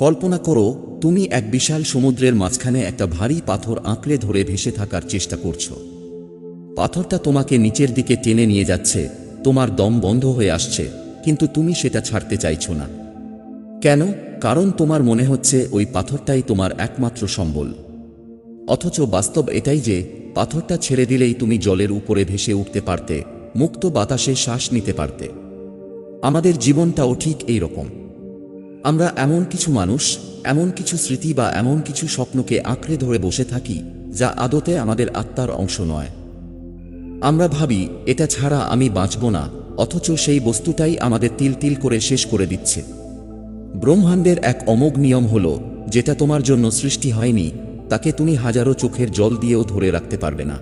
কল্পনা করো, তুমি এক বিশাল সমুদ্রের মাঝখানে একটা ভারী পাথর আঁকড়ে ধরে ভেসে থাকার চেষ্টা করছো। পাথরটা তোমাকে নিচের দিকে টেনে নিয়ে যাচ্ছে, তোমার দম বন্ধ হয়ে আসছে, কিন্তু তুমি সেটা ছাড়তে চাইছো না। কেন? কারণ তোমার মনে হচ্ছে ওই পাথরটাই তোমার একমাত্র সম্বল। অথচ বাস্তব এটাই যে পাথরটা ছেড়ে দিলেই তুমি জলের উপরে ভেসে উঠতে পারতে, মুক্ত বাতাসে শ্বাস নিতে পারতে। আমাদের জীবনটাও ঠিক এই রকম। আমরা এমন কিছু মানুষ, এমন কিছু স্মৃতি বা এমন কিছু স্বপ্নকে আঁকড়ে ধরে বসে থাকি যা আদতে আমাদের আত্মার অংশ নয়। আমরা ভাবি এটা ছাড়া আমি বাঁচব না, অথচ সেই বস্তুটাই আমাদের তিল তিল করে শেষ করে দিচ্ছে। ব্রহ্মাণ্ডের এক অমোঘ নিয়ম হলো, যেটা তোমার জন্য সৃষ্টি হয়নি তাকে তুমি হাজারো চোখের জল দিয়েও ধরে রাখতে পারবে না।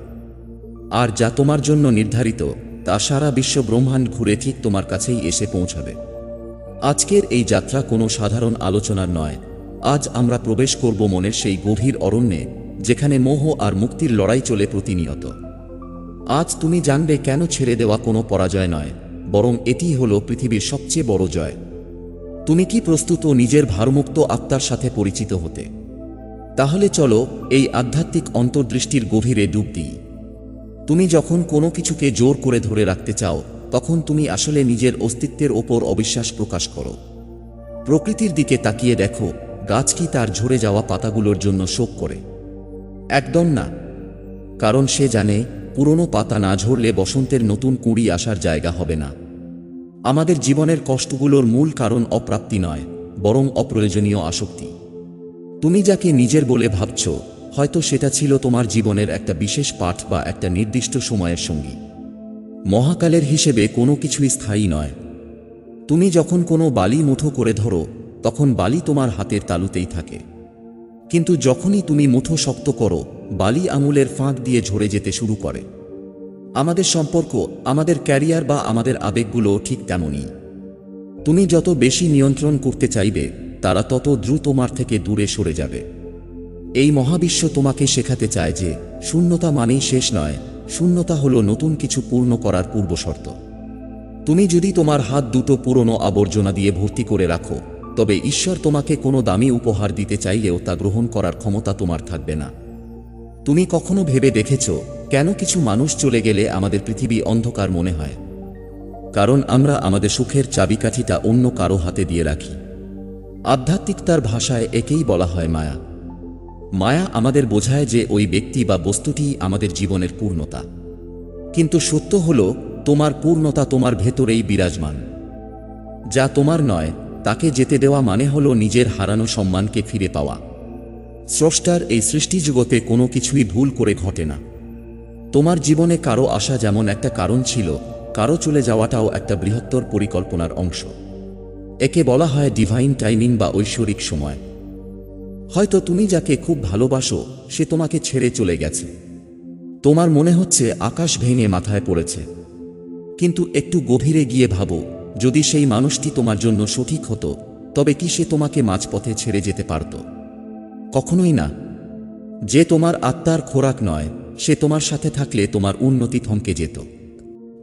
আর যা তোমার জন্য নির্ধারিত তা সারা বিশ্ব ব্রহ্মাণ্ড ঘুরে ঠিক তোমার কাছেই এসে পৌঁছাবে। আজকের এই যাত্রা কোনো সাধারণ আলোচনার নয়। আজ আমরা প্রবেশ করব মনের সেই গভীর অরণ্যে, যেখানে মোহ আর মুক্তির লড়াই চলে প্রতিনিয়ত। আজ তুমি জানবে কেন ছেড়ে দেওয়া কোনো পরাজয় নয়, বরং এটি হলো পৃথিবীর সবচেয়ে বড় জয়। তুমি কি প্রস্তুত নিজের ভারমুক্ত আত্মার সাথে পরিচিত হতে? তাহলে চলো এই আধ্যাত্মিক অন্তর্দৃষ্টির গভীরে ডুব দিই। তুমি যখন কোনো কিছুকে জোর করে ধরে রাখতে চাও, তখন তুমি আসলে নিজের অস্তিত্বের ওপর অবিশ্বাস প্রকাশ করো। প্রকৃতির দিকে তাকিয়ে দেখো, গাছ কি তার ঝরে যাওয়া পাতাগুলোর জন্য শোক করে? একদম না। কারণ সে জানে পুরনো পাতা না ঝরলে বসন্তের নতুন কুঁড়ি আসার জায়গা হবে না। আমাদের জীবনের কষ্টগুলোর মূল কারণ অপ্রাপ্তি নয়, বরং অপ্রয়োজনীয় আসক্তি। তুমি যাকে নিজের বলে ভাবছ, হয়তো সেটা ছিল তোমার জীবনের একটা বিশেষ পাঠ বা একটা নির্দিষ্ট সময়ের সঙ্গী। মহাকালের হিসেবে কোনো কিছুই স্থায়ী নয়। তুমি যখন কোনো বালি মুঠো করে ধরো, তখন বালি তোমার হাতের তালুতেই থাকে। কিন্তু যখনই তুমি মুঠো শক্ত করো, বালি আঙুলের ফাঁক দিয়ে ঝরে যেতে শুরু করে। আমাদের সম্পর্ক, আমাদের ক্যারিয়ার বা আমাদের আবেগগুলো ঠিক তেমনই। তুমি যত বেশি নিয়ন্ত্রণ করতে চাইবে, তারা তত দ্রুত তোমার থেকে দূরে সরে যাবে। এই মহাবিশ্ব তোমাকে শেখাতে চায় যে শূন্যতা মানেই শেষ নয়, শূন্যতা হলো নতুন কিছু পূর্ণ করার পূর্বশর্ত। তুমি যদি তোমার হাত দুটো পুরনো আবর্জনা দিয়ে ভর্তি করে রাখো, তবে ঈশ্বর তোমাকে কোনো দামি উপহার দিতে চাইলেও তা গ্রহণ করার ক্ষমতা তোমার থাকবে না। তুমি কখনো ভেবে দেখেছ কেন কিছু মানুষ চলে গেলে আমাদের পৃথিবী অন্ধকার মনে হয়? কারণ আমরা আমাদের সুখের চাবিকাঠিটা অন্য কারো হাতে দিয়ে রাখি। আধ্যাত্মিকতার ভাষায় একেই বলা হয় মায়া। মায়া আমাদের বোঝায় যে ওই ব্যক্তি বা বস্তুটি আমাদের জীবনের পূর্ণতা। কিন্তু সত্য হলো, তোমার পূর্ণতা তোমার ভেতরেই বিরাজমান। যা তোমার নয় তাকে যেতে দেওয়া মানে হলো নিজের হারানো সম্মানকে ফিরে পাওয়া। স্রষ্টার এই সৃষ্টিজগতে কোনো কিছুই ভুল করে ঘটে না। তোমার জীবনে কারো আসা যেমন একটা কারণ ছিল, কারো চলে যাওয়াটাও একটা বৃহত্তর পরিকল্পনার অংশ। একে বলা হয় ডিভাইন টাইমিং বা ঐশ্বরিক সময়। হয়তো তুমি যাকে খুব ভালোবাসো, সে তোমাকে ছেড়ে চলে গেছে। তোমার মনে হচ্ছে আকাশ ভেঙে মাথায় পড়েছে। কিন্তু একটু গভীরে গিয়ে ভাবো, যদি সেই মানুষটি তোমার জন্য সঠিক হতো, তবে কি সে তোমাকে মাঝপথে ছেড়ে যেতে পারত? কখনোই না। যে তোমার আত্মার খোরাক নয়, সে তোমার সাথে থাকলে তোমার উন্নতি থমকে যেত।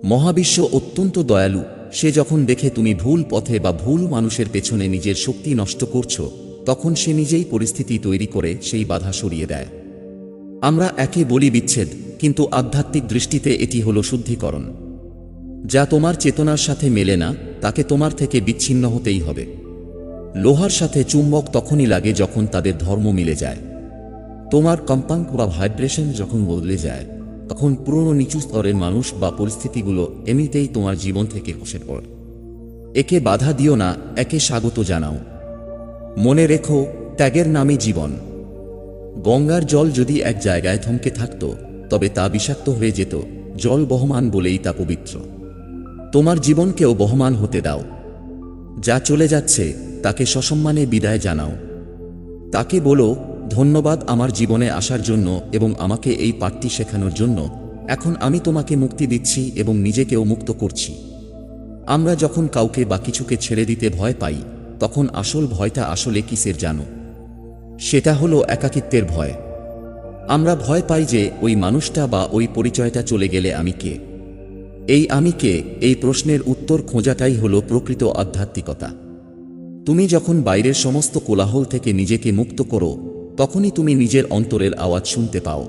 মহাবিশ্ব অত্যন্ত দয়ালু। সে যখন দেখে তুমি ভুল পথে বা ভুল মানুষের পেছনে নিজের শক্তি নষ্ট করছো, তখন সে নিজেই পরিস্থিতি তৈরি করে সেই বাধা সরিয়ে দেয়। আমরা একে বলি বিচ্ছেদ, কিন্তু আধ্যাত্মিক দৃষ্টিতে এটি হলো শুদ্ধিকরণ। যা তোমার চেতনার সাথে মেলে না, তাকে তোমার থেকে বিচ্ছিন্ন হতেই হবে। লোহার সাথে চুম্বক তখনই লাগে যখন তাদের ধর্ম মিলে যায়। তোমার কম্পাঙ্ক বা ভাইব্রেশন যখন বদলে যায়, তখন পুরনো নিচু স্তরের মানুষ বা পরিস্থিতিগুলো এমনিতেই তোমার জীবন থেকে খসে পড়ে। একে বাধা দিও না, একে স্বাগত জানাও। মনে রেখো, ত্যাগের নামে জীবন। গঙ্গার জল যদি এক জায়গায় থমকে থাকত, তবে তা বিষাক্ত হয়ে যেত। জল বহমান বলেই তা পবিত্র। তোমার জীবনকেও বহমান হতে দাও। যা চলে যাচ্ছে তাকে সসম্মানে বিদায় জানাও। তাকে বলো, ধন্যবাদ আমার জীবনে আসার জন্য এবং আমাকে এই পাঠটি শেখানোর জন্য। এখন আমি তোমাকে মুক্তি দিচ্ছি এবং নিজেকেও মুক্ত করছি। আমরা যখন কাউকে বা কিছুকে ছেড়ে দিতে ভয় পাই, তখন আসল ভয়টা আসলে কিসের জানো? সেটা হলো একাকিত্বের ভয়। আমরা ভয় পাই যে ওই মানুষটা বা ওই পরিচয়টা চলে গেলে আমি কে? এই আমি কে, এই প্রশ্নের উত্তর খোঁজাটাই হলো প্রকৃত আধ্যাত্মিকতা। তুমি যখন বাইরের সমস্ত কোলাহল থেকে নিজেকে মুক্ত করো, তখনই তুমি নিজের অন্তরের আওয়াজ শুনতে পাও।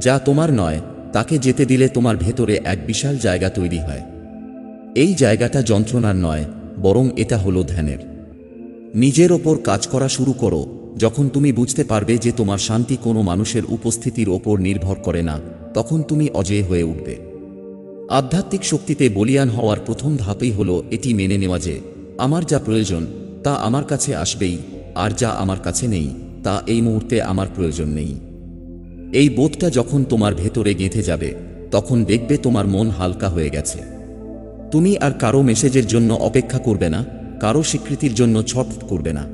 যা তোমার নয় তাকে যেতে দিলে তোমার ভেতরে এক বিশাল জায়গা তৈরি হয়। এই জায়গাটা যন্ত্রণার নয়, বরং এটা হলো ধ্যানের। নিজের ওপর কাজ করা শুরু করো। যখন তুমি বুঝতে পারবে যে তোমার শান্তি কোনো মানুষের উপস্থিতির ওপর নির্ভর করে না, তখন তুমি অজেয় হয়ে উঠবে। আধ্যাত্মিক শক্তিতে বলীয়ান হওয়ার প্রথম ধাপই হলো এটি মেনে নেওয়া যে আমার যা প্রয়োজন তা আমার কাছে আসবেই, আর যা আমার কাছে নেই তা এই মুহূর্তে আমার প্রয়োজন নেই। এই বোধটা যখন তোমার ভেতরে গেঁথে যাবে, তখন দেখবে তোমার মন হালকা হয়ে গেছে। তুমি আর কারো মেসেজের জন্য অপেক্ষা করবে না, কারো স্বীকৃতির জন্য ছটফট করবে না।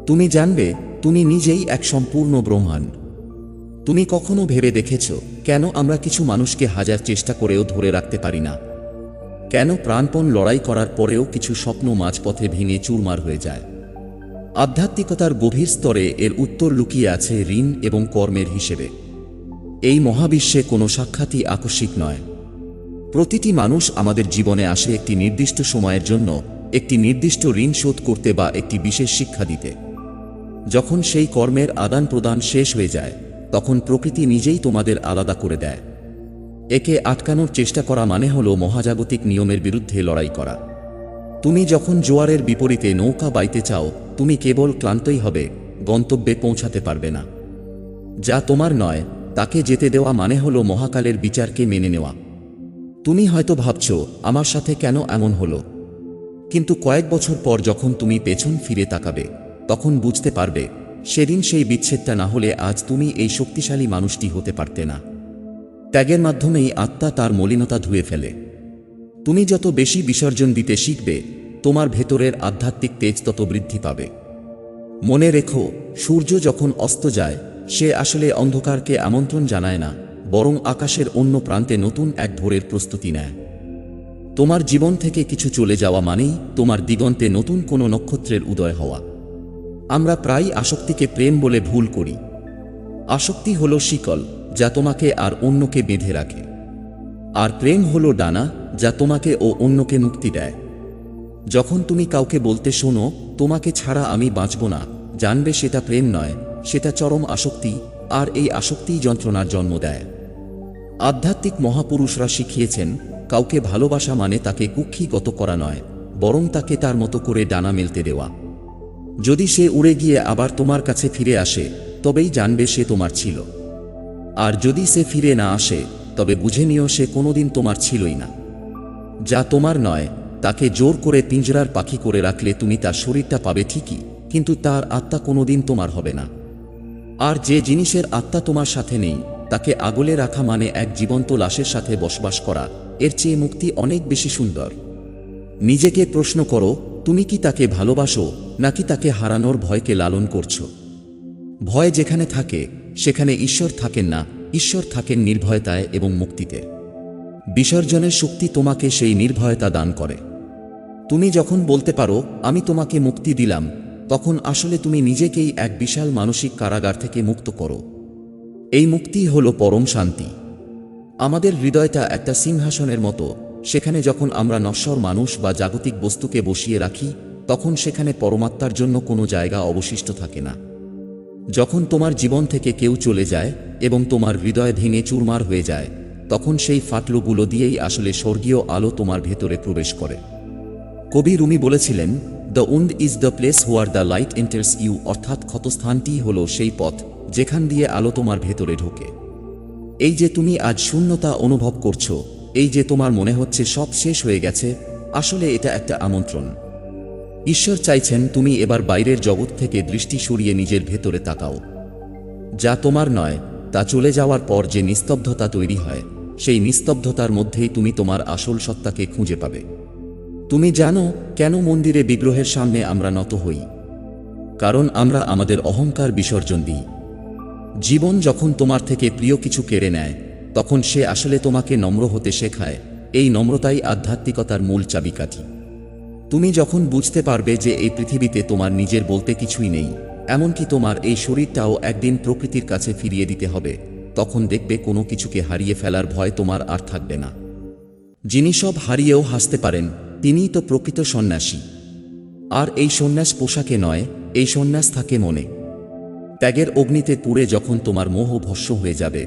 তুমি জানবে তুমি নিজেই এক সম্পূর্ণ ব্রহ্মাণ্ড। তুমি কখনো ভেবে দেখেছ কেন আমরা কিছু মানুষকে হাজার চেষ্টা করেও ধরে রাখতে পারি না? কেন প্রাণপণ লড়াই করার পরেও কিছু স্বপ্ন মাঝপথে ভেঙে চুরমার হয়ে যায়? আধ্যাত্মিকতার গভীর স্তরে এর উত্তর লুকিয়ে আছে ঋণ এবং কর্মের হিসেবে। এই মহাবিশ্বে কোনো সাক্ষাৎই আকস্মিক নয়। প্রতিটি মানুষ আমাদের জীবনে আসে একটি নির্দিষ্ট সময়ের জন্য, একটি নির্দিষ্ট ঋণ শোধ করতে বা একটি বিশেষ শিক্ষা দিতে। যখন সেই কর্মের আদান প্রদান শেষ হয়ে যায়, তখন প্রকৃতি নিজেই তোমাদের আলাদা করে দেয়। একে আটকানোর চেষ্টা করা মানে হলো মহাজাগতিক নিয়মের বিরুদ্ধে লড়াই করা। তুমি যখন জোয়ারের বিপরীতে নৌকা বাইতে চাও, তুমি কেবল ক্লান্তই হবে, গন্তব্যে পৌঁছাতে পারবে না। যা তোমার নয় তাকে যেতে দেওয়া মানে হলো মহাকালের বিচারকে মেনে নেওয়া। তুমি হয়তো ভাবছ আমার সাথে কেন এমন হলো, কিন্তু কয়েক বছর পর যখন তুমি পেছন ফিরে তাকাবে, তখন বুঝতে পারবে সেদিন সেই বিচ্ছেদটা না হলে আজ তুমি এই শক্তিশালী মানুষটি হতে পারতে না। ত্যাগের মাধ্যমেই আত্মা তার মলিনতা ধুয়ে ফেলে। তুমি যত বেশি বিসর্জন দিতে শিখবে, তোমার ভেতরের আধ্যাত্মিক তেজ তত বৃদ্ধি পাবে। মনে রেখো, সূর্য যখন অস্ত যায়, সে আসলে অন্ধকারকে আমন্ত্রণ জানায় না, বরং আকাশের অন্য প্রান্তে নতুন এক ভোরের প্রস্তুতি নেয়। তোমার জীবন থেকে কিছু চলে যাওয়া মানেই তোমার দিগন্তে নতুন কোনো নক্ষত্রের উদয় হওয়া। আমরা প্রায়ই আসক্তিকে প্রেম বলে ভুল করি। আসক্তি হলো শিকল, যা তোমাকে আর অন্যকে বেঁধে রাখে, আর প্রেম হলো ডানা, যা তোমাকে ও অন্যকে মুক্তি দেয়। যখন তুমি কাউকে বলতে শোনো, তোমাকে ছাড়া আমি বাঁচব না, জানবে সেটা প্রেম নয়, সেটা চরম আসক্তি, আর এই আসক্তিই যন্ত্রণার জন্ম দেয়। আধ্যাত্মিক মহাপুরুষরা শিখিয়েছেন, কাউকে ভালোবাসা মানে তাকে কুক্ষিগত করা নয়, বরং তাকে তার মতো করে ডানা মেলতে দেওয়া। যদি সে উড়ে গিয়ে আবার তোমার কাছে ফিরে আসে, তবেই জানবে সে তোমার ছিল। আর যদি সে ফিরে না আসে, তবে বুঝে নিও সে কোনোদিন তোমার ছিলই না। যা তোমার নয় তাকে জোর করে পিঞ্জরার পাখি করে রাখলে তুমি তার শরীরটা পাবে ঠিকই, কিন্তু তার আত্মা কোনোদিন তোমার হবে না। আর যে জিনিসের আত্মা তোমার সাথে নেই, তাকে আগলে রাখা মানে এক জীবন্ত লাশের সাথে বসবাস করা। এর চেয়ে মুক্তি অনেক বেশি সুন্দর। নিজেকে প্রশ্ন করো, তুমি কি তাকে ভালোবাসো, নাকি তাকে হারানোর ভয়কে লালন করছো? ভয় যেখানে থাকে সেখানে ঈশ্বর থাকেন না, ঈশ্বর থাকেন নির্ভয়তায় এবং মুক্তিতে। বিসর্জনের শক্তি তোমাকে সেই নির্ভয়তা দান করে। তুমি যখন বলতে পারো আমি তোমাকে মুক্তি দিলাম, তখন আসলে তুমি নিজেকেই এক বিশাল মানসিক কারাগার থেকে মুক্ত করো। এই মুক্তি হলো পরম শান্তি। আমাদের হৃদয়টা একটা সিংহাসনের মতো, সেখানে যখন আমরা নশ্বর মানুষ বা জাগতিক বস্তুকে বসিয়ে রাখি, তখন সেখানে পরমাত্মার জন্য কোনো জায়গা অবশিষ্ট থাকে না। যখন তোমার জীবন থেকে কেউ চলে যায় এবং তোমার হৃদয় ভেঙে চুরমার হয়ে যায়, তখন সেই ফাটলগুলো দিয়েই আসলে স্বর্গীয় আলো তোমার ভেতরে প্রবেশ করে। কবি রুমি বলেছিলেন, the wound is the place where the light enters you, অর্থাৎ ক্ষতস্থানটিই হলো সেই পথ যেখান দিয়ে আলো তোমার ভেতরে ঢোকে। এই যে তুমি আজ শূন্যতা অনুভব করছো, এই যে তোমার মনে হচ্ছে সব শেষ হয়ে গেছে, আসলে এটা একটা আমন্ত্রণ। ঈশ্বর চাইছেন তুমি এবার বাইরের জগৎ থেকে দৃষ্টি সরিয়ে নিজের ভেতরে তাকাও। যা তোমার নয় তা চলে যাওয়ার পর যে নিস্তব্ধতা তৈরি হয়, সেই নিস্তব্ধতার মধ্যেই তুমি তোমার আসল সত্তাকে খুঁজে পাবে। তুমি জানো কেন মন্দিরে বিগ্রহের সামনে আমরা নত হই? কারণ আমরা আমাদের অহংকার বিসর্জন দিই। জীবন যখন তোমার থেকে প্রিয় কিছু কেড়ে নেয়, তখন সে আসলে তোমাকে নম্র হতে শেখায়। এই নম্রতাই আধ্যাত্মিকতার মূল চাবিকাঠি। তুমি যখন বুঝতে পারবে যে এই পৃথিবীতে তোমার নিজের বলতে কিছুই নেই, এমনকি তোমার এই শরীরটাও একদিন প্রকৃতির কাছে ফিরিয়ে দিতে হবে, তখন দেখবে কোনো কিছুকে হারিয়ে ফেলার ভয় তোমার আর থাকবে না। যিনি সব হারিয়েও হাসতে পারেন, তিনিই তো প্রকৃত সন্ন্যাসী। আর এই সন্ন্যাস পোশাকে নয়, এই সন্ন্যাস থাকে মনে। ত্যাগের অগ্নিতে পুড়ে যখন তোমার মোহ ভস্ম হয়ে যাবে,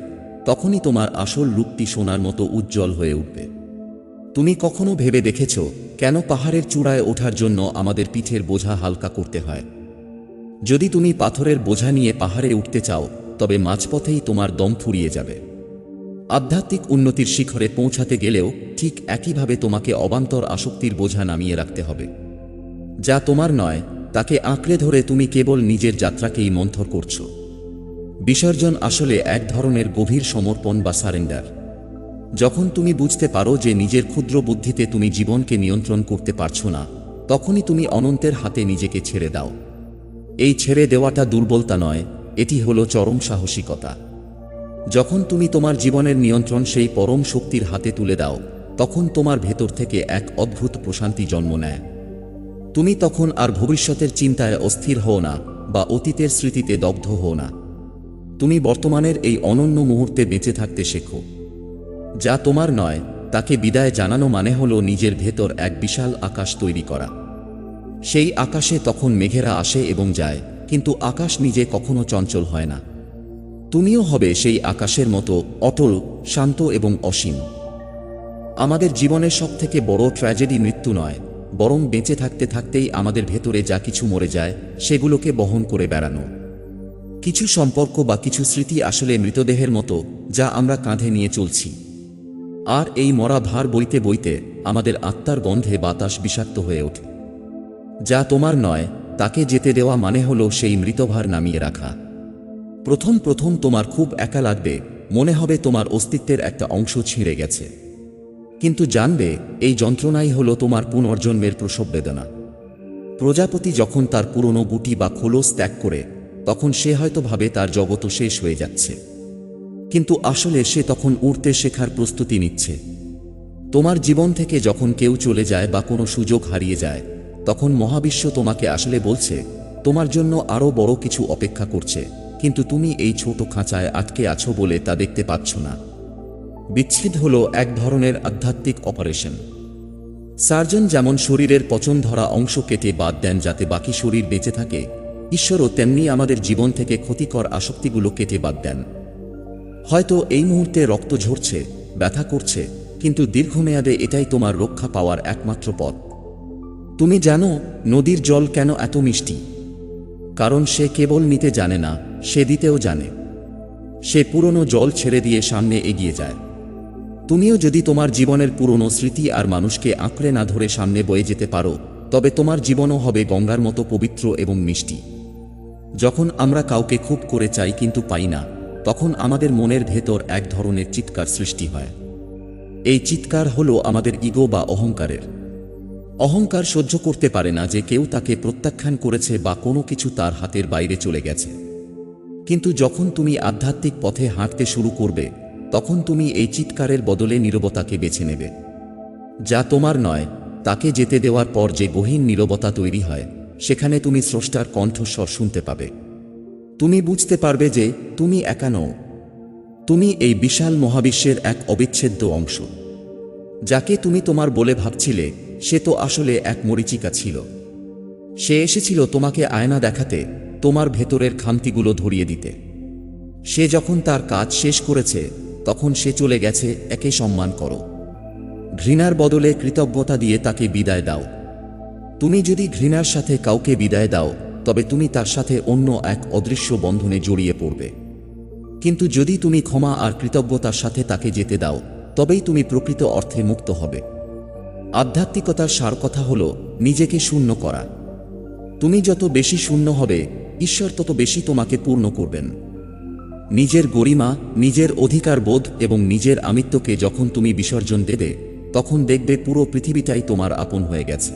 তখনই তোমার আসল রূপটি সোনার মতো উজ্জ্বল হয়ে উঠবে। তুমি কখনো ভেবে দেখেছ কেন পাহাড়ের চূড়ায় ওঠার জন্য আমাদের পিঠের বোঝা হালকা করতে হয়? যদি তুমি পাথরের বোঝা নিয়ে পাহাড়ে উঠতে চাও, তবে মাঝপথেই তোমার দম ফুরিয়ে যাবে। আধ্যাত্মিক উন্নতির শিখরে পৌঁছাতে গেলেও ঠিক একইভাবে তোমাকে অবান্তর আসক্তির বোঝা নামিয়ে রাখতে হবে। যা তোমার নয় তাকে আঁকড়ে ধরে তুমি কেবল নিজের যাত্রাকেই মন্থর করছ। বিসর্জন আসলে এক ধরনের গভীর সমর্পণ বা সারেন্ডার। যখন তুমি বুঝতে পারো যে নিজের ক্ষুদ্র বুদ্ধিতে তুমি জীবনকে নিয়ন্ত্রণ করতে পারছো না, তখনই তুমি অনন্তের হাতে নিজেকে ছেড়ে দাও। এই ছেড়ে দেওয়াটা দুর্বলতা নয়, এটি হলো চরম সাহসিকতা। যখন তুমি তোমার জীবনের নিয়ন্ত্রণ সেই পরম শক্তির হাতে তুলে দাও, তখন তোমার ভেতর থেকে এক অদ্ভুত প্রশান্তি জন্ম নেয়। তুমি তখন আর ভবিষ্যতের চিন্তায় অস্থির হও না বা অতীতের স্মৃতিতে দগ্ধ হও না। তুমি বর্তমানের এই অনন্য মুহূর্তে বেঁচে থাকতে শেখো। যা তোমার নয় তাকে বিদায় জানানো মানে হলো নিজের ভেতর এক বিশাল আকাশ তৈরি করা। সেই আকাশে তখন মেঘেরা আসে এবং যায়, কিন্তু আকাশ নিজে কখনো চঞ্চল হয় না। তুমিও হবে সেই আকাশের মতো অটল, শান্ত এবং অসীম। আমাদের জীবনের সবথেকে বড় ট্র্যাজেডি মৃত্যু নয়, বরং বেঁচে থাকতে থাকতেই আমাদের ভেতরে যা কিছু মরে যায় সেগুলোকে বহন করে বেড়ানো। কিছু সম্পর্ক বা কিছু স্মৃতি আসলে মৃতদেহের মতো, যা আমরা কাঁধে নিয়ে চলছি। আর এই মরা ভার বইতে বইতে আমাদের আত্মার গন্ধে বাতাস বিষাক্ত হয়ে ওঠে। যা তোমার নয় তাকে যেতে দেওয়া মানে হলো সেই মৃতভার নামিয়ে রাখা। প্রথম প্রথম তোমার খুব একা লাগবে, মনে হবে তোমার অস্তিত্বের একটা অংশ ছিঁড়ে গেছে। কিন্তু জানবে এই যন্ত্রণাই হলো তোমার পুনর্জন্মের প্রসব বেদনা। প্রজাপতি যখন তার পুরনো গুটি বা খোলস ত্যাগ করে, তখন সে হয়তো ভাবে তার জগৎ শেষ হয়ে যাচ্ছে, কিন্তু আসলে সে তখন উড়তে শেখার প্রস্তুতি নিচ্ছে। তোমার জীবন থেকে যখন কেউ চলে যায় বা কোনো সুযোগ হারিয়ে যায়, তখন মহাবিশ্ব তোমাকে আসলে বলছে তোমার জন্য আরও বড় কিছু অপেক্ষা করছে, কিন্তু তুমি এই ছোট খাঁচায় আটকে আছো বলে তা দেখতে পাচ্ছ না। বিচ্ছেদ হলো এক ধরনের আধ্যাত্মিক অপারেশন। সার্জন যেমন শরীরের পচন ধরা অংশ কেটে বাদ দেন যাতে বাকি শরীর বেঁচে থাকে, ঈশ্বরও তেমনি আমাদের জীবন থেকে ক্ষতিকর আসক্তিগুলো কেটে বাদ দেন। হয়তো এই মুহূর্তে রক্ত ঝরছে, ব্যথা করছে, কিন্তু দীর্ঘমেয়াদে এটাই তোমার রক্ষা পাওয়ার একমাত্র পথ। তুমি জানো নদীর জল কেন এত মিষ্টি? কারণ সে কেবল নিতে জানে না, সে দিতেও জানে। সে পুরনো জল ছেড়ে দিয়ে সামনে এগিয়ে যায়। তুমিও যদি তোমার জীবনের পুরনো স্মৃতি আর মানুষকে আঁকড়ে না ধরে সামনে বয়ে যেতে পারো, তবে তোমার জীবনও হবে গঙ্গার মতো পবিত্র এবং মিষ্টি। যখন আমরা কাউকে খুব করে চাই কিন্তু পাই না, তখন আমাদের মনের ভেতর এক ধরনের চিৎকার সৃষ্টি হয়। এই চিৎকার হলো আমাদের ইগো বা অহংকারের। অহংকার সহ্য করতে পারে না যে কেউ তাকে প্রত্যাখ্যান করেছে বা কোনো কিছু তার হাতের বাইরে চলে গেছে। কিন্তু যখন তুমি আধ্যাত্মিক পথে হাঁটতে শুরু করবে, তখন তুমি এই চিৎকারের বদলে নীরবতাকে বেছে নেবে। যা তোমার নয় তাকে যেতে দেওয়ার পর যে গহীন নীরবতা তৈরি হয়, সেখানে তুমি স্রষ্টার কণ্ঠস্বর শুনতে পাবে। তুমি বুঝতে পারবে যে তুমি একা নও। তুমি এই বিশাল মহাবিশ্বের এক অবিচ্ছেদ্য অংশ। যাকে তুমি তোমার বলে ভাবছিলে, সে তো আসলে এক মরীচিকা ছিল। সে এসেছিল তোমাকে আয়না দেখাতে, তোমার ভেতরের খামতিগুলো ধরিয়ে দিতে। সে যখন তার কাজ শেষ করেছে, তখন সে চলে গেছে। একে সম্মান করো। ঘৃণার বদলে কৃতজ্ঞতা দিয়ে তাকে বিদায় দাও। তুমি যদি ঘৃণার সাথে কাউকে বিদায় দাও, তবে তুমি তার সাথে অন্য এক অদৃশ্য বন্ধনে জড়িয়ে পড়বে। কিন্তু যদি তুমি ক্ষমা আর কৃতজ্ঞতার সাথে তাকে যেতে দাও, তবেই তুমি প্রকৃত অর্থে মুক্ত হবে। আধ্যাত্মিকতার সার কথা হলো নিজেকে শূন্য করা। তুমি যত বেশি শূন্য হবে, ঈশ্বর তত বেশি তোমাকে পূর্ণ করবেন। নিজের গরিমা, নিজের অধিকার বোধ এবং নিজের আমিত্বকে যখন তুমি বিসর্জন দেবে, তখন দেখবে পুরো পৃথিবীটাই তোমার আপন হয়ে গেছে।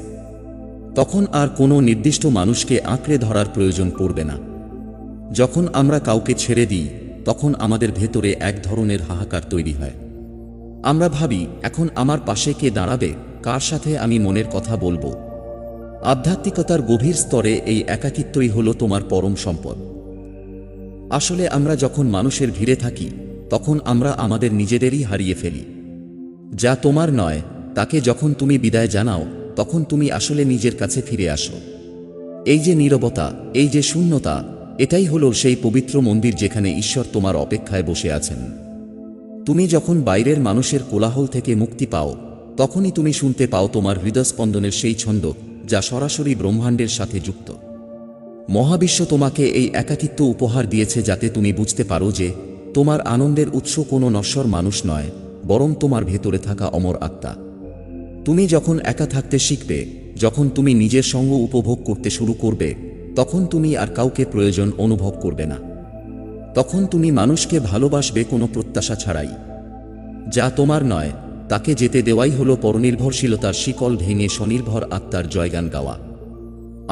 তখন আর কোনো নির্দিষ্ট মানুষকে আঁকড়ে ধরার প্রয়োজন পড়বে না। যখন আমরা কাউকে ছেড়ে দিই, তখন আমাদের ভেতরে এক ধরনের হাহাকার তৈরি হয়। আমরা ভাবি, এখন আমার পাশে কে দাঁড়াবে, কার সাথে আমি মনের কথা বলবো? আধ্যাত্মিকতার গভীর স্তরে এই একাকিত্বই হলো তোমার পরম সম্পদ। আসলে আমরা যখন মানুষের ভিড়ে থাকি, তখন আমরা আমাদের নিজেদেরই হারিয়ে ফেলি। যা তোমার নয় তাকে যখন তুমি বিদায় জানাও, তখন তুমি আসলে নিজের কাছে ফিরে আসো। এই যে নীরবতা, এই যে শূন্যতা, এটাই হলো সেই পবিত্র মন্দির যেখানে ঈশ্বর তোমার অপেক্ষায় বসে আছেন। তুমি যখন বাইরের মানুষের কোলাহল থেকে মুক্তি পাও, তখনই তুমি শুনতে পাও তোমার হৃদয়স্পন্দনের সেই ছন্দ যা সরাসরি ব্রহ্মাণ্ডের সাথে যুক্ত। মহাবিশ্ব তোমাকে এই একাকিত্ব উপহার দিয়েছে যাতে তুমি বুঝতে পারো যে তোমার আনন্দের উৎস কোনো নশ্বর মানুষ নয়, বরং তোমার ভেতরে থাকা অমর আত্মা। তুমি যখন একা থাকতে শিখবে, যখন তুমি নিজের সঙ্গ উপভোগ করতে শুরু করবে, তখন তুমি আর কাউকে প্রয়োজন অনুভব করবে না। তখন তুমি মানুষকে ভালোবাসবে কোনো প্রত্যাশা ছাড়াই। যা তোমার নয় তাকে যেতে দেওয়াই হলো পরনির্ভরশীলতার শিকল ভেঙে স্বনির্ভর আত্মার জয়গান গাওয়া।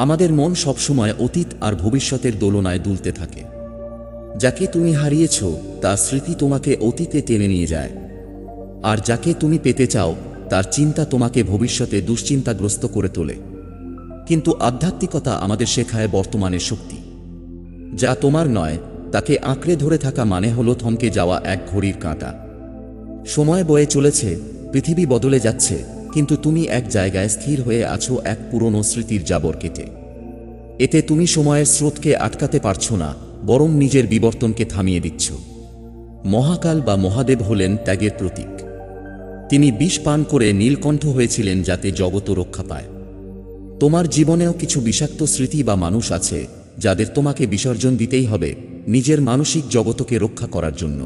আমাদের মন সবসময় অতীত আর ভবিষ্যতের দোলনায় দুলতে থাকে। যাকে তুমি হারিয়েছ তার স্মৃতি তোমাকে অতীতে টেনে নিয়ে যায়, আর যাকে তুমি পেতে চাও তার চিন্তা তোমাকে ভবিষ্যতে দুশ্চিন্তাগ্রস্ত করে তোলে। কিন্তু আধ্যাত্মিকতা আমাদের শেখায় বর্তমানের শক্তি। যা তোমার নয় তাকে আঁকড়ে ধরে থাকা মানে হলো থমকে যাওয়া এক ঘড়ির কাঁটা। সময় বয়ে চলেছে, পৃথিবী বদলে যাচ্ছে, কিন্তু তুমি এক জায়গায় স্থির হয়ে আছো এক পুরনো স্মৃতির জাবর কেটে। এতে তুমি সময়ের স্রোতকে আটকাতে পারছো না, বরং নিজের বিবর্তনকে থামিয়ে দিচ্ছ। মহাকাল বা মহাদেব হলেন ত্যাগের প্রতীক। তিনি বিষ পান করে নীলকণ্ঠ হয়েছিলেন যাতে জগৎ রক্ষা পায়। তোমার জীবনেও কিছু বিষাক্ত স্মৃতি বা মানুষ আছে যাদের তোমাকে বিসর্জন দিতেই হবে নিজের মানসিক জগতকে রক্ষা করার জন্য।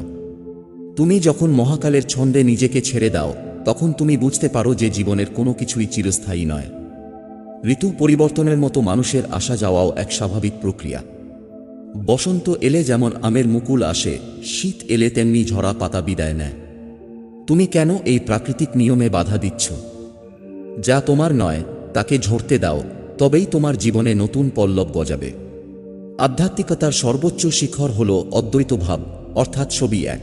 তুমি যখন মহাকালের ছন্দে নিজেকে ছেড়ে দাও, তখন তুমি বুঝতে পারো যে জীবনের কোনো কিছুই চিরস্থায়ী নয়। ঋতু পরিবর্তনের মতো মানুষের আসা যাওয়াও এক স্বাভাবিক প্রক্রিয়া। বসন্ত এলে যেমন আমের মুকুল আসে, শীত এলে তেমনি ঝরা পাতা বিদায় নেয়। তুমি কেন এই প্রাকৃতিক নিয়মে বাধা দিচ্ছ? যা তোমার নয় তাকে ঝরতে দাও, তবেই তোমার জীবনে নতুন পল্লব গজাবে। আধ্যাত্মিকতার সর্বোচ্চ শিখর হল অদ্বৈত ভাব, অর্থাৎ সবই এক।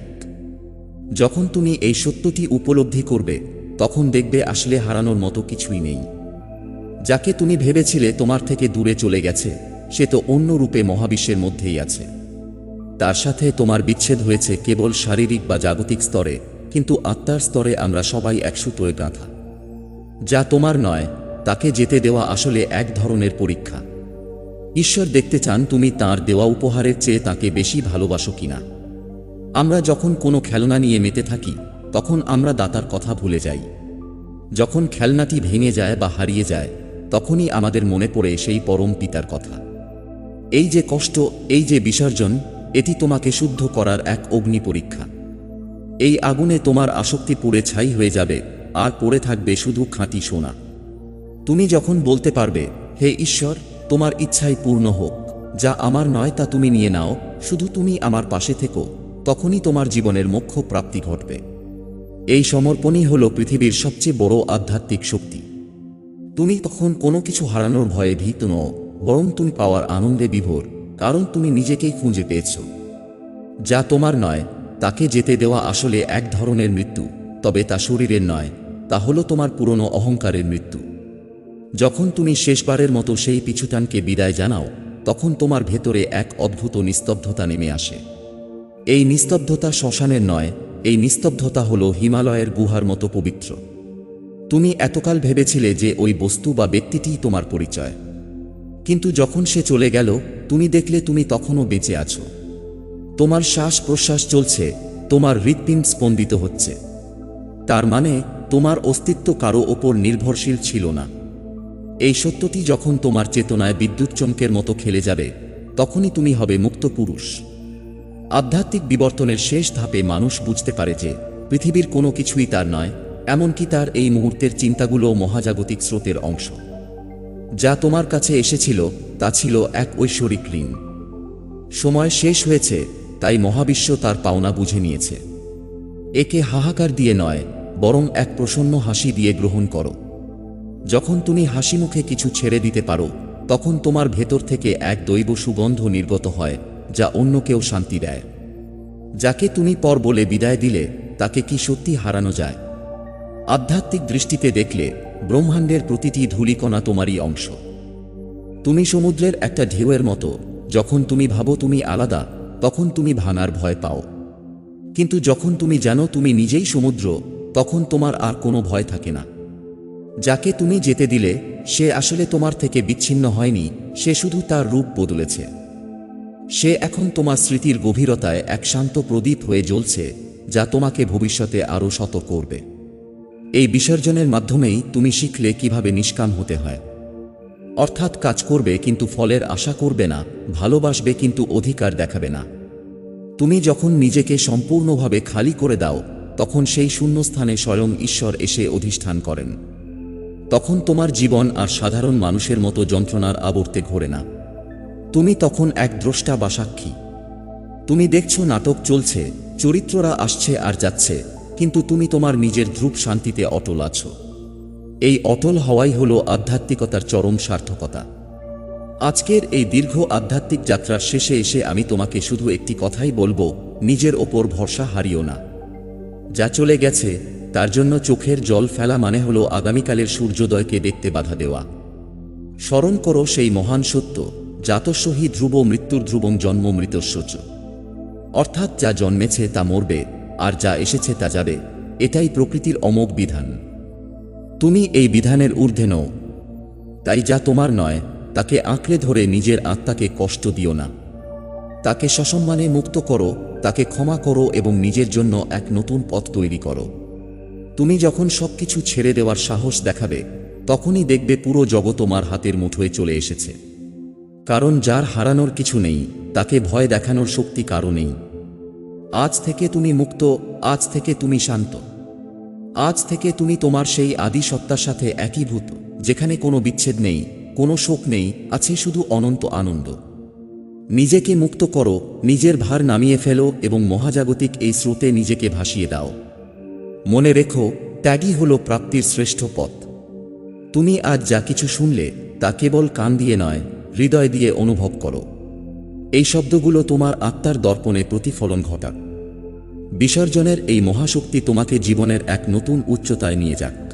যখন তুমি এই সত্যটি উপলব্ধি করবে, তখন দেখবে আসলে হারানোর মতো কিছুই নেই। যাকে তুমি ভেবেছিলে তোমার থেকে দূরে চলে গেছে, সে তো অন্য রূপে মহাবিশ্বের মধ্যেই আছে। তার সাথে তোমার বিচ্ছেদ হয়েছে কেবল শারীরিক বা জাগতিক স্তরে, কিন্তু আত্মার স্তরে আমরা সবাই এক সুতোয় গাঁথা। যা তোমার নয় তাকে যেতে দেওয়া আসলে এক ধরনের পরীক্ষা। ঈশ্বর দেখতে চান তুমি তাঁর দেওয়া উপহারের চেয়ে তাকে বেশি ভালোবাসো কিনা। আমরা যখন কোনো খেলনা নিয়ে মেতে থাকি, তখন আমরা দাতার কথা ভুলে যাই। যখন খেলনাটি ভেঙে যায় বা হারিয়ে যায়, তখনই আমাদের মনে পড়ে সেই পরম পিতার কথা। এই যে কষ্ট, এই যে বিসর্জন, এটি তোমাকে শুদ্ধ করার এক অগ্নি পরীক্ষা। এই আগুনে তোমার আসক্তি পুড়ে ছাই হয়ে যাবে, আর পড়ে থাকবে শুধু খাঁটি সোনা। তুমি যখন বলতে পারবে, হে ঈশ্বর, তোমার ইচ্ছাই পূর্ণ হোক, যা আমার নয় তা তুমি নিয়ে নাও, শুধু তুমি আমার পাশে থেকো, তখনই তোমার জীবনের মোক্ষ প্রাপ্তি ঘটবে। এই সমর্পণই হল পৃথিবীর সবচেয়ে বড় আধ্যাত্মিক শক্তি। তুমি তখন কোনো কিছু হারানোর ভয়ে ভীত নও, বরং তুমি পাওয়ার আনন্দে বিভোর, কারণ তুমি নিজেকেই খুঁজে পেয়েছ। যা তোমার নয় তাকে যেতে দেওয়া আসলে এক ধরনের মৃত্যু, তবে তা শরীরের নয়, তা হলো তোমার পুরনো অহংকারের মৃত্যু। যখন তুমি শেষবারের মতো সেই পিছুটানকে বিদায় জানাও, তখন তোমার ভেতরে এক অদ্ভুত নিস্তব্ধতা নেমে আসে। এই নিস্তব্ধতা শ্মশানের নয়, এই নিস্তব্ধতা হলো হিমালয়ের গুহার মতো পবিত্র। তুমি এতকাল ভেবেছিলে যে ওই বস্তু বা ব্যক্তিটিই তোমার পরিচয়, কিন্তু যখন সে চলে গেল, তুমি দেখলে তুমি তখনও বেঁচে আছো। তোমার শ্বাস প্রশ্বাস চলছে, তোমার হৃৎপিণ্ড স্পন্দিত হচ্ছে। তার মানে তোমার অস্তিত্ব কারো ওপর নির্ভরশীল ছিল না। এই সত্যটি যখন তোমার চেতনায় বিদ্যুৎ চমকের মতো খেলে যাবে, তখনই তুমি হবে মুক্ত পুরুষ। আধ্যাত্মিক বিবর্তনের শেষ ধাপে মানুষ বুঝতে পারে যে পৃথিবীর কোনো কিছুই তার নয়, এমনকি তার এই মুহূর্তের চিন্তাগুলো মহাজাগতিক স্রোতের অংশ। যা তোমার কাছে এসেছিল তা ছিল এক ঐশ্বরিক ঋণ। সময় শেষ হয়েছে, তাই মহাবিশ্ব তার পাওনা বুঝে নিয়েছে। একে হাহাকার দিয়ে নয়, বরং এক প্রসন্ন হাসি দিয়ে গ্রহণ করো। যখন তুমি হাসি মুখে কিছু ছেড়ে দিতে পারো, তখন তোমার ভেতর থেকে এক দৈব সুগন্ধ নির্গত হয়, যা অন্যকেও শান্তি দেয়। যাকে তুমি পর বলে বিদায় দিলে, তাকে কি সত্যি হারানো যায়? আধ্যাত্মিক দৃষ্টিতে দেখলে ব্রহ্মাণ্ডের প্রতিটি ধূলিকণা তোমারই অংশ। তুমি সমুদ্রের একটা ঢেউয়ের মতো, যখন তুমি ভাবো তুমি আলাদা, তখন তুমি ভাঙার ভয় পাও। কিন্তু যখন তুমি জানো তুমি নিজেই সমুদ্র, তখন তোমার আর কোনো ভয় থাকে না। যাকে তুমি যেতে দিলে সে আসলে তোমার থেকে বিচ্ছিন্ন হয়নি, সে শুধু তার রূপ বদলেছে। সে এখন তোমার স্মৃতির গভীরতায় এক শান্ত প্রদীপ হয়ে জ্বলছে, যা তোমাকে ভবিষ্যতে আরও সতর্ক করবে। এই বিসর্জনের মাধ্যমেই তুমি শিখলে কিভাবে নিষ্কাম হতে হয়। অর্থাৎ কাজ করবে কিন্তু ফলের আশা করবে না, ভালোবাসবে কিন্তু অধিকার দেখাবে না। তুমি যখন নিজেকে সম্পূর্ণভাবে খালি করে দাও, তখন সেই শূন্যস্থানে স্বয়ং ঈশ্বর এসে অধিষ্ঠান করেন। তখন তোমার জীবন আর সাধারণ মানুষের মতো যন্ত্রণার আবর্তে ঘোরে না। তুমি তখন এক দ্রষ্টা বা সাক্ষী। তুমি দেখছো নাটক চলছে, চরিত্ররা আসছে আর যাচ্ছে, কিন্তু তুমি তোমার নিজের ধ্রুব শান্তিতে অটল আছো। এই অটল হওয়াই হলো আধ্যাত্মিকতার চরম সার্থকতা। আজকের এই দীর্ঘ আধ্যাত্মিক যাত্রার শেষে এসে আমি তোমাকে শুধু একটি কথাই বলবো, নিজের ওপর ভরসা হারিও না। যা চলে গেছে তার জন্য চোখের জল ফেলা মানে হলো আগামীকালের সূর্যোদয়কে দেখতে বাধা দেওয়া। স্মরণ করো সেই মহান সত্য, জাতস্যহি ধ্রুব মৃত্যুর ধ্রুবং জন্ম মৃতস্যচ। অর্থাৎ যা জন্মেছে তা মরবে, আর যা এসেছে তা যাবে। এটাই প্রকৃতির অমোঘ বিধান। তুমি এই বিধানের ঊর্ধ্বে নও। তাই যা তোমার নয় তাকে আঁকড়ে ধরে নিজের আত্মাকে কষ্ট দিও না। তাকে সসম্মানে মুক্ত করো, তাকে ক্ষমা করো এবং নিজের জন্য এক নতুন পথ তৈরি করো। তুমি যখন সবকিছু ছেড়ে দেওয়ার সাহস দেখাবে, তখনই দেখবে পুরো জগৎ তোমার হাতের মুঠোয় চলে এসেছে। কারণ যার হারানোর কিছু নেই, তাকে ভয় দেখানোর শক্তি কারও নেই। আজ থেকে তুমি মুক্ত, আজ থেকে তুমি শান্ত, আজ থেকে তুমি তোমার সেই আদি সত্তার সাথে একীভূত, যেখানে কোনো বিচ্ছেদ নেই, কোনো শোক নেই, আছে শুধু অনন্ত আনন্দ। নিজেকে মুক্ত করো, নিজের ভার নামিয়ে ফেলো এবং মহাজাগতিক এই স্রোতে নিজেকে ভাসিয়ে দাও। মনে রেখো, ত্যাগই হলো প্রাপ্তির শ্রেষ্ঠ পথ। তুমি আজ যা কিছু শুনলে তা কেবল কান দিয়ে নয়, হৃদয় দিয়ে অনুভব করো। এই শব্দগুলো তোমার আত্মার দর্পণে প্রতিফলন ঘটাক। বিসর্জনের এই মহাশক্তি তোমাকে জীবনের এক নতুন উচ্চতায় নিয়ে যাক।